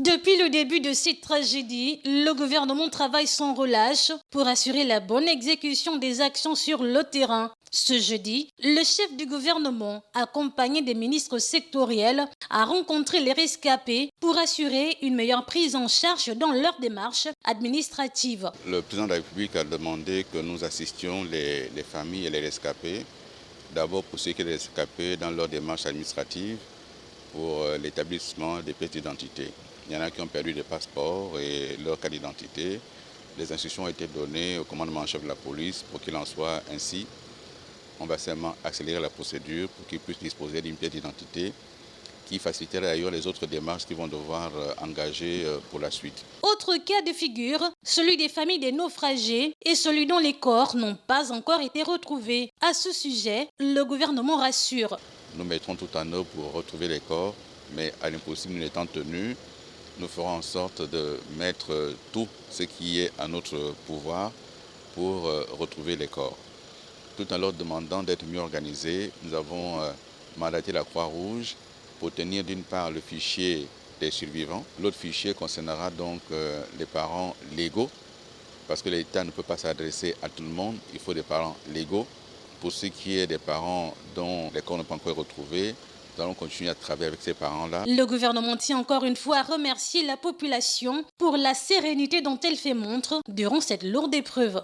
Depuis le début de cette tragédie, le gouvernement travaille sans relâche pour assurer la bonne exécution des actions sur le terrain. Ce jeudi, le chef du gouvernement, accompagné des ministres sectoriels, a rencontré les rescapés pour assurer une meilleure prise en charge dans leur démarche administrative. Le président de la République a demandé que nous assistions les familles et les rescapés, d'abord pour ceux qui sont rescapés dans leur démarche administrative pour l'établissement des pièces d'identité. Il y en a qui ont perdu des passeports et leur carte d'identité. Les instructions ont été données au commandement en chef de la police pour qu'il en soit ainsi. On va seulement accélérer la procédure pour qu'ils puissent disposer d'une pièce d'identité qui facilitera d'ailleurs les autres démarches qu'ils vont devoir engager pour la suite. Autre cas de figure, celui des familles des naufragés et celui dont les corps n'ont pas encore été retrouvés. À ce sujet, le gouvernement rassure. Nous mettrons tout en œuvre pour retrouver les corps, mais à l'impossible nous étant tenu, nous ferons en sorte de mettre tout ce qui est à notre pouvoir pour retrouver les corps. Tout en leur demandant d'être mieux organisés, nous avons mandaté la Croix-Rouge pour tenir d'une part le fichier des survivants. L'autre fichier concernera donc les parents légaux, parce que l'État ne peut pas s'adresser à tout le monde, il faut des parents légaux. Pour ce qui est des parents dont les corps n'ont pas encore retrouvés, nous allons continuer à travailler avec ces parents-là. Le gouvernement tient encore une fois à remercier la population pour la sérénité dont elle fait montre durant cette lourde épreuve.